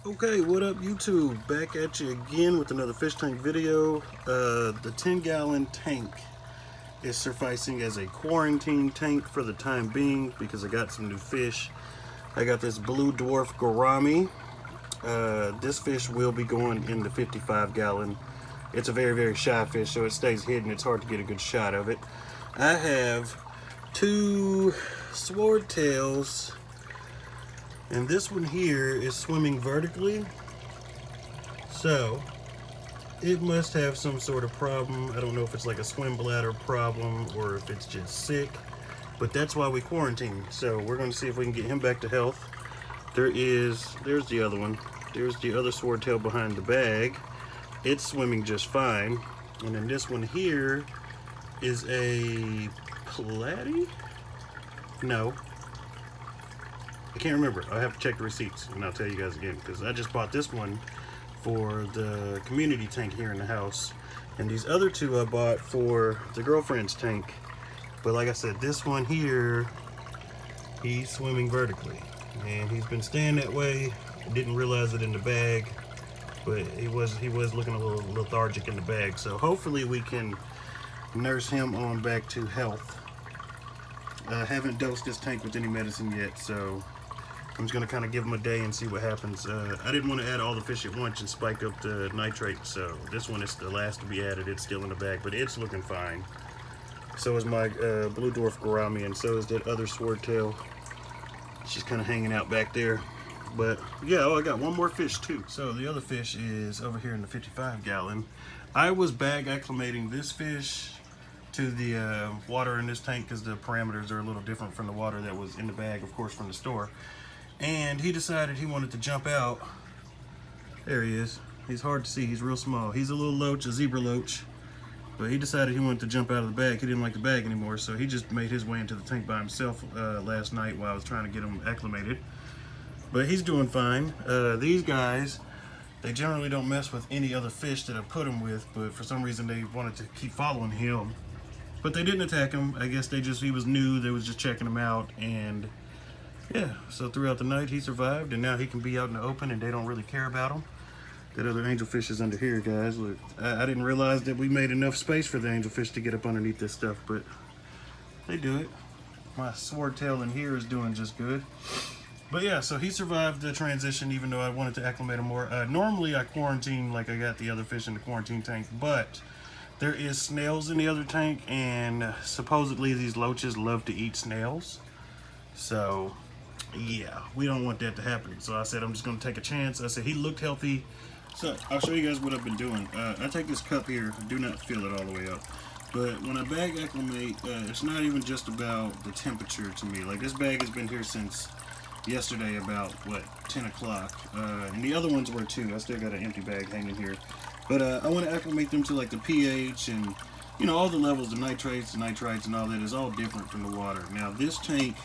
Okay, what up YouTube? Back at you again with another fish tank video. The 10-gallon tank is sufficing as a quarantine tank for the time being because I got some new fish. I got this blue dwarf gourami. This fish will be going in the 55-gallon. It's a very shy fish, so it stays hidden. It's hard to get a good shot of it. I have two swordtails, and this one here is swimming vertically, so it must have some sort of problem. I don't know if it's like a swim bladder problem or if it's just sick, but that's why we quarantine. So we're going to see if we can get him back to health. There's the other one. There's the other swordtail behind the bag. It's swimming just fine. And then this one here is a platy? No. I can't remember. I have to check the receipts and I'll tell you guys again, because I just bought this one for the community tank here in the house, and these other two I bought for the girlfriend's tank. But like I said, this one here, he's swimming vertically and he's been staying that way. I didn't realize it in the bag, but he was looking a little lethargic in the bag, so hopefully we can nurse him on back to health. I haven't dosed this tank with any medicine yet, so I'm just gonna kind of give him a day and see what happens. I didn't want to add all the fish at once and spike up the nitrate, so this one is the last to be added. It's still in the bag, but it's looking fine. So is my blue dwarf gourami, and so is that other swordtail. She's kind of hanging out back there. But yeah, I got one more fish too. So the other fish is over here in the 55-gallon. I was bag acclimating this fish to the water in this tank because the parameters are a little different from the water that was in the bag, of course, from the store. And he decided he wanted to jump out. There he is. He's hard to see. He's real small. He's a little loach, a zebra loach. But he decided he wanted to jump out of the bag. He didn't like the bag anymore, so he just made his way into the tank by himself last night while I was trying to get him acclimated. But he's doing fine. These guys, they generally don't mess with any other fish that I put him with, but for some reason they wanted to keep following him. But they didn't attack him. I guess he was new. They was just checking him out, and yeah, so throughout the night he survived, and now he can be out in the open and they don't really care about him. That other angelfish is under here, guys. Look, I didn't realize that we made enough space for the angelfish to get up underneath this stuff, but they do it. My swordtail in here is doing just good. But yeah, so he survived the transition even though I wanted to acclimate him more. Normally I quarantine like I got the other fish in the quarantine tank, but there is snails in the other tank, and supposedly these loaches love to eat snails. So yeah, we don't want that to happen. So I said I'm just going to take a chance. I said he looked healthy. So I'll show you guys what I've been doing. I take this cup here. I do not fill it all the way up. But when I bag acclimate, it's not even just about the temperature to me. Like, this bag has been here since yesterday about, what, 10 o'clock. And the other ones were too. I still got an empty bag hanging here. But I want to acclimate them to like the pH and, you know, all the levels, the nitrates, the nitrites, and all that is all different from the water. Now, this tank,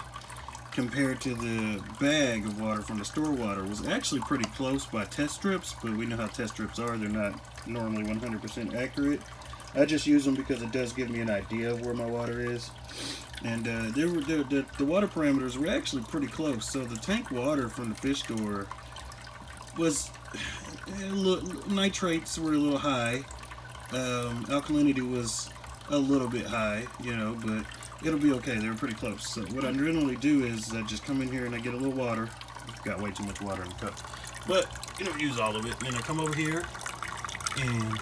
compared to the bag of water from the store water, was actually pretty close by test strips, but we know how test strips are. They're not normally 100% accurate. I just use them because it does give me an idea of where my water is. And the water parameters were actually pretty close. So the tank water from the fish store was, nitrates were a little high. Alkalinity was a little bit high, you know, but it'll be okay. They were pretty close. So what I generally do is I just come in here and I get a little water. I've got way too much water in the cup, but you don't use all of it. And then I come over here and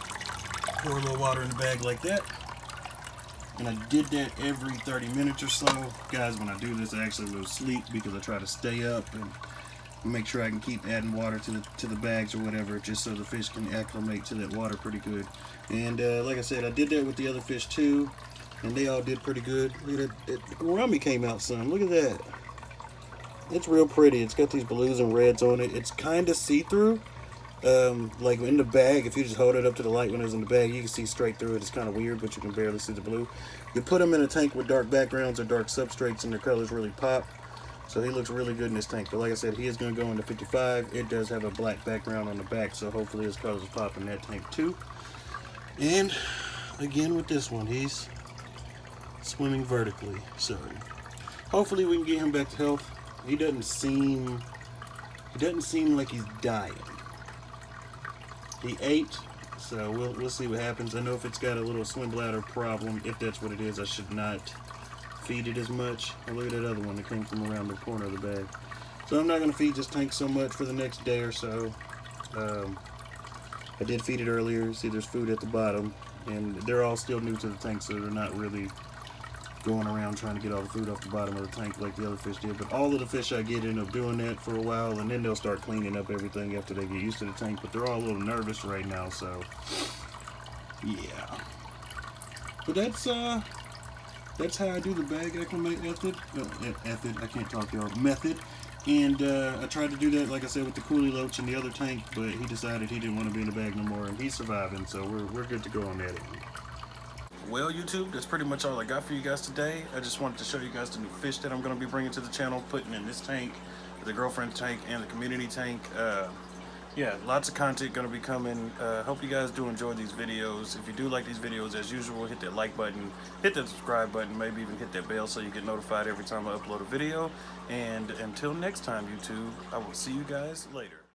pour a little water in the bag like that. And I did that every 30 minutes or so. Guys, when I do this, I actually lose sleep because I try to stay up and make sure I can keep adding water to the bags or whatever, just so the fish can acclimate to that water pretty good. And like I said, I did that with the other fish too, and they all did pretty good. Look at that. The gourami came out some. Look at that. It's real pretty. It's got these blues and reds on it. It's kind of see-through. Like in the bag, if you just hold it up to the light when it's in the bag, you can see straight through it. It's kind of weird, but you can barely see the blue. You put them in a tank with dark backgrounds or dark substrates and their colors really pop. So he looks really good in this tank. But like I said, he is going to go into 55. It does have a black background on the back, so hopefully his colors will pop in that tank too. And again with this one, he's swimming vertically. So hopefully we can get him back to health. He doesn't seem like he's dying. He ate, so we'll see what happens. I know if it's got a little swim bladder problem, if that's what it is, I should not feed it as much. Oh, look at that other one that came from around the corner of the bag. So I'm not going to feed this tank so much for the next day or so. I did feed it earlier. See, there's food at the bottom, and they're all still new to the tank, so they're not really going around trying to get all the food off the bottom of the tank like the other fish did. But all of the fish I get end up doing that for a while, and then they'll start cleaning up everything after they get used to the tank. But they're all a little nervous right now, so yeah. But that's how I do the bag acclimate method. I can't talk, y'all. Method. And I tried to do that, like I said, with the Coolie Loach in the other tank, but he decided he didn't want to be in the bag no more, and he's surviving, so we're good to go on that end. Well, YouTube, that's pretty much all I got for you guys today. I just wanted to show you guys the new fish that I'm going to be bringing to the channel, putting in this tank, the girlfriend tank, and the community tank. Yeah, lots of content going to be coming. Hope you guys do enjoy these videos. If you do like these videos, as usual, hit that like button, hit that subscribe button, maybe even hit that bell so you get notified every time I upload a video. And until next time, YouTube, I will see you guys later.